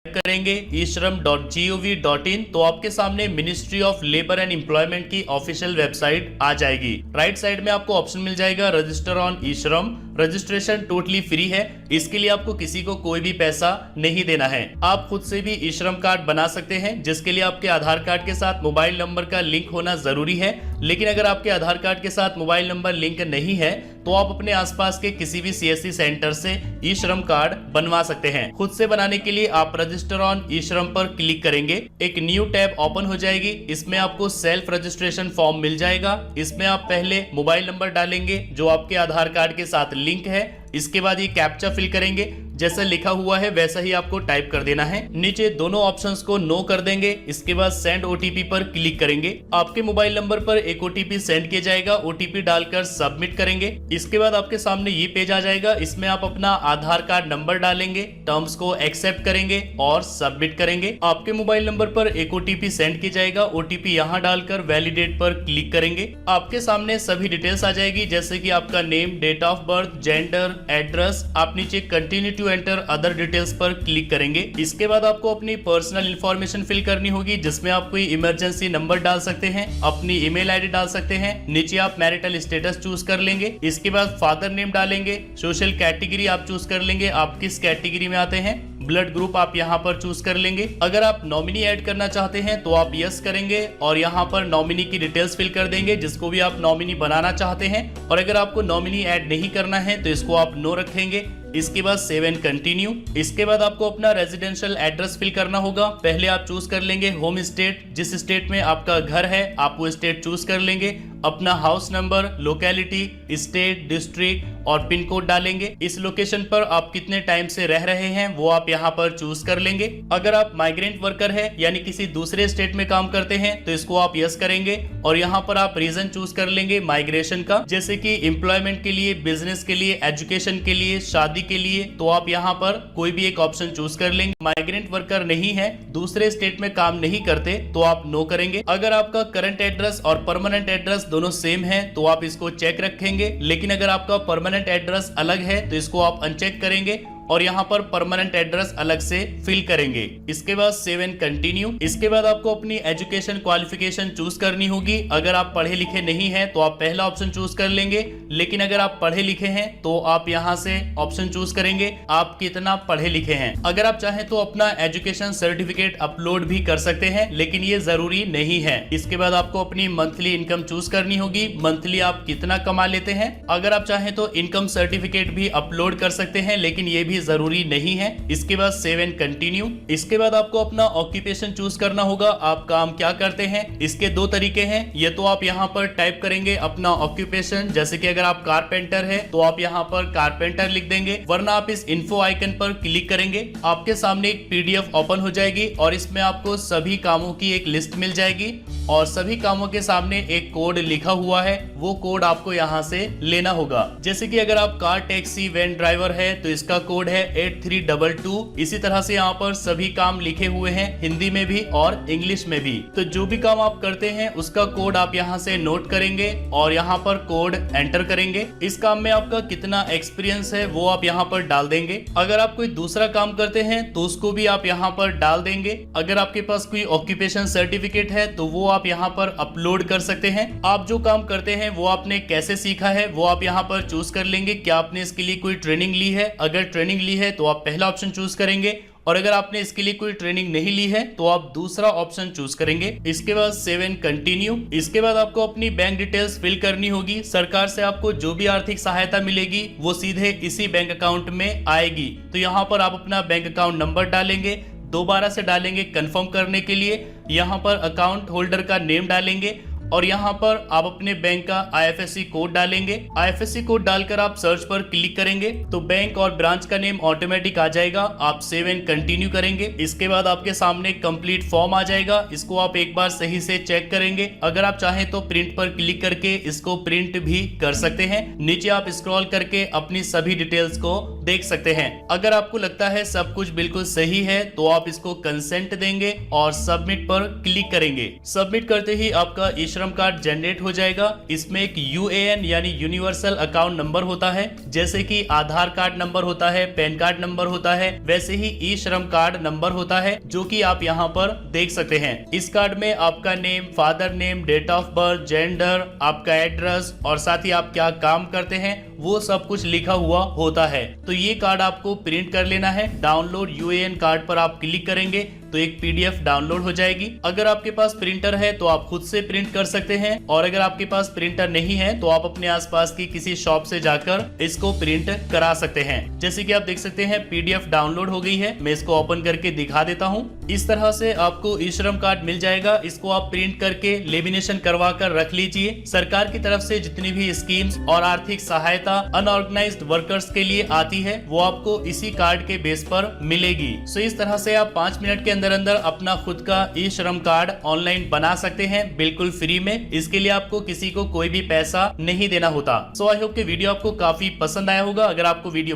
करेंगे e-shram.gov.in तो आपके सामने ministry of labour and employment की ऑफिशियल वेबसाइट आ जाएगी। राइट साइड में आपको ऑप्शन मिल जाएगा register on e-Shram. Registration totally free है, इसके लिए आपको किसी को कोई भी पैसा नहीं देना है। आप खुद से भी ई-श्रम कार्ड बना सकते हैं, जिसके लिए आपके आधार कार्ड के साथ मोबाइल नंबर का लिंक होना जरूरी है। लेकिन अगर आपके आधार कार्ड के साथ मोबाइल नंबर लिंक नहीं है तो आप अपने आसपास के किसी भी सीएससी सेंटर से ई-श्रम कार्ड बनवा सकते हैं। खुद से बनाने के लिए आप रजिस्टर ऑन ई-श्रम पर क्लिक करेंगे, एक न्यू टैब ओपन हो जाएगी। इसमें आपको सेल्फ रजिस्ट्रेशन फॉर्म मिल जाएगा। इसमें आप पहले मोबाइल नंबर डालेंगे जो आपके आधार कार्ड के साथ लिंक है। इसके बाद ये कैप्चा फिल करेंगे, जैसा लिखा हुआ है वैसा ही आपको टाइप कर देना है। नीचे दोनों ऑप्शंस को नो कर देंगे। इसके बाद सेंड ओटीपी पर क्लिक करेंगे। आपके मोबाइल नंबर पर एक ओटीपी सेंड किया जाएगा, ओटीपी डालकर सबमिट करेंगे। इसके बाद आपके सामने ये पेज आ जाएगा। इसमें आप अपना आधार कार्ड नंबर डालेंगे, टर्म्स को एक्सेप्ट करेंगे और सबमिट करेंगे। आपके मोबाइल नंबर पर एक ओटीपी सेंड किया जाएगा, ओटीपी यहाँ डालकर वैलिडेट पर क्लिक करेंगे। आपके सामने सभी डिटेल्स आ जाएगी, जैसे कि आपका name, date of birth, gender, address. आप नीचे continue to enter other details पर क्लिक करेंगे। इसके बाद आपको अपनी पर्सनल इंफॉर्मेशन फिल करनी होगी, जिसमें आप कोई इमरजेंसी नंबर डाल सकते हैं, अपनी ईमेल आईडी डाल सकते हैं। नीचे आप मैरिटल स्टेटस चूज कर लेंगे। इसके बाद फादर नेम डालेंगे। सोशल कैटेगरी आप चूज कर लेंगे, आप किस कैटेगरी में आते हैं। ब्लड ग्रुप आप यहाँ पर चूज कर लेंगे। अगर आप नॉमिनी ऐड करना चाहते हैं तो आप यस करेंगे और यहाँ पर नॉमिनी की डिटेल्स फिल कर देंगे, जिसको भी आप नॉमिनी बनाना चाहते हैं। और अगर आपको नॉमिनी ऐड नहीं करना है तो इसको आप नो रखेंगे। इसके बाद सेव एंड कंटिन्यू। इसके बाद आपको अपना रेजिडेंशियल एड्रेस फिल करना होगा। पहले आप चूज कर लेंगे होम स्टेट, जिस स्टेट में आपका घर है आप वो स्टेट चूज कर लेंगे। अपना house number, locality, state, district और पिन कोड डालेंगे। इस लोकेशन पर आप कितने टाइम से रह रहे हैं वो आप यहाँ पर चूज कर लेंगे। अगर आप माइग्रेंट वर्कर है यानी किसी दूसरे स्टेट में काम करते हैं तो इसको आप यस करेंगे और यहाँ पर आप रीजन चूज कर लेंगे माइग्रेशन का, जैसे कि एम्प्लॉयमेंट के लिए, बिजनेस के लिए, एजुकेशन के लिए, शादी के लिए। तो आप यहाँ पर कोई भी एक ऑप्शन चूज कर लेंगे। माइग्रेंट वर्कर नहीं है, दूसरे स्टेट में काम नहीं करते तो आप नो करेंगे। अगर आपका करंट एड्रेस और परमानेंट एड्रेस दोनों सेम है तो आप इसको चेक रखेंगे। लेकिन अगर आपका परमानेंट एड्रेस अलग है तो इसको आप अनचेक करेंगे और यहाँ पर परमानेंट एड्रेस अलग से फिल करेंगे। इसके बाद सेव एंड कंटिन्यू। इसके बाद आपको अपनी एजुकेशन क्वालिफिकेशन चूज करनी होगी। अगर आप पढ़े लिखे नहीं हैं तो आप पहला ऑप्शन चूज कर लेंगे, लेकिन अगर आप पढ़े लिखे हैं तो आप यहाँ से ऑप्शन चूज करेंगे आप कितना पढ़े लिखे हैं। अगर आप चाहें तो अपना एजुकेशन सर्टिफिकेट अपलोड भी कर सकते हैं, लेकिन ये जरूरी नहीं है। इसके बाद आपको अपनी मंथली इनकम चूज करनी होगी, मंथली आप कितना कमा लेते हैं। अगर आप चाहें तो इनकम सर्टिफिकेट भी अपलोड कर सकते हैं, लेकिन ये भी जरूरी नहीं है। इसके बाद सेव एंड कंटिन्यू। इसके बाद आपको अपना ऑक्यूपेशन चूज करना होगा, आप काम क्या करते हैं। इसके दो तरीके हैं, ये तो आप यहाँ पर टाइप करेंगे अपना ऑक्यूपेशन, जैसे कि अगर आप कारपेंटर है तो आप यहाँ पर कारपेंटर लिख देंगे, वरना आप इस इन्फो आइकन पर क्लिक करेंगे। आपके सामने एक पीडीएफ ओपन हो जाएगी और इसमें आपको सभी कामों की एक लिस्ट मिल जाएगी और सभी कामों के सामने एक कोड लिखा हुआ है, वो कोड आपको यहाँ से लेना होगा। जैसे कि अगर आप कार, टैक्सी, वैन ड्राइवर है तो इसका कोड है 8322। इसी तरह से यहाँ पर सभी काम लिखे हुए हैं, हिंदी में भी और इंग्लिश में भी। तो जो भी काम आप करते हैं उसका कोड आप यहाँ से नोट करेंगे और यहाँ पर कोड एंटर करेंगे। इस काम में आपका कितना एक्सपीरियंस है वो आप यहाँ पर डाल देंगे। अगर आप कोई दूसरा काम करते हैं तो उसको भी आप यहाँ पर डाल देंगे। अगर आपके पास कोई ऑक्यूपेशन सर्टिफिकेट है तो वो आप यहाँ पर अपलोड कर सकते हैं। आप जो काम करते हैं वो आपने कैसे सीखा है वो आप यहाँ पर चूज कर लेंगे। क्या आपने इसके लिए कोई ट्रेनिंग ली है, अगर ट्रेनिंग ली है तो आप पहला ऑप्शन चूज करेंगे और अगर आपने इसके लिए कोई ट्रेनिंग नहीं ली है तो आप दूसरा ऑप्शन चूज करेंगे। इसके बाद सेव एंड कंटिन्यू। इसके बाद आपको अपनी बैंक डिटेल्स फिल करनी होगी। सरकार से आपको जो भी आर्थिक सहायता मिलेगी वो सीधे इसी बैंक अकाउंट में आएगी। तो यहाँ पर आप अपना बैंक अकाउंट नंबर डालेंगे, दोबारा से डालेंगे कंफर्म करने के लिए। यहाँ पर अकाउंट होल्डर का नेम डालेंगे और यहाँ पर आप अपने बैंक का आईएफएससी कोड डालेंगे। आईएफएससी कोड डालकर आप सर्च पर क्लिक करेंगे तो बैंक और ब्रांच का नेम ऑटोमेटिक आ जाएगा। आप सेव एंड कंटिन्यू करेंगे। इसके बाद आपके सामने कंप्लीट फॉर्म आ जाएगा, इसको आप एक बार सही से चेक करेंगे। अगर आप चाहें तो प्रिंट पर क्लिक करके इसको प्रिंट भी कर सकते हैं। नीचे आप स्क्रॉल करके अपनी सभी डिटेल्स को देख सकते हैं। अगर आपको लगता है सब कुछ बिल्कुल सही है तो आप इसको कंसेंट देंगे और सबमिट पर क्लिक करेंगे। सबमिट करते ही आपका ई श्रम कार्ड जनरेट हो जाएगा। इसमें एक यूएएन यानी यूनिवर्सल अकाउंट नंबर होता है, जैसे कि आधार कार्ड नंबर होता है, पैन कार्ड नंबर होता है, वैसे ही ई श्रम कार्ड नंबर होता है, जो कि आप यहाँ पर देख सकते हैं। इस कार्ड में आपका name, father name, date of birth, gender, आपका एड्रेस और साथ ही आप क्या काम करते हैं वो सब कुछ लिखा हुआ होता है। तो ये कार्ड आपको प्रिंट कर लेना है। डाउनलोड यूएएन कार्ड पर आप क्लिक करेंगे तो एक पीडीएफ डाउनलोड हो जाएगी। अगर आपके पास प्रिंटर है तो आप खुद से प्रिंट कर सकते हैं, और अगर आपके पास प्रिंटर नहीं है तो आप अपने आसपास की किसी शॉप से जाकर इसको प्रिंट करा सकते हैं। जैसे कि आप देख सकते हैं पीडीएफ डाउनलोड हो गई है। मैं इसको ओपन करके दिखा देता हूँ। इस तरह से आपको ई श्रम कार्ड मिल जाएगा। इसको आप प्रिंट करके लेमिनेशन करवा कर रख लीजिए। सरकार की तरफ से जितनी भी स्कीम्स और आर्थिक सहायता अनऑर्गेनाइज्ड वर्कर्स के लिए आती है वो आपको इसी कार्ड के बेस पर मिलेगी। सो इस तरह से आप 5 मिनट के अंदर अंदर अपना खुद का ई श्रम कार्ड ऑनलाइन बना सकते हैं, बिल्कुल फ्री में। इसके लिए आपको किसी को कोई भी पैसा नहीं देना होता। सो आई होप कि वीडियो आपको काफी पसंद आया होगा। अगर आपको वीडियो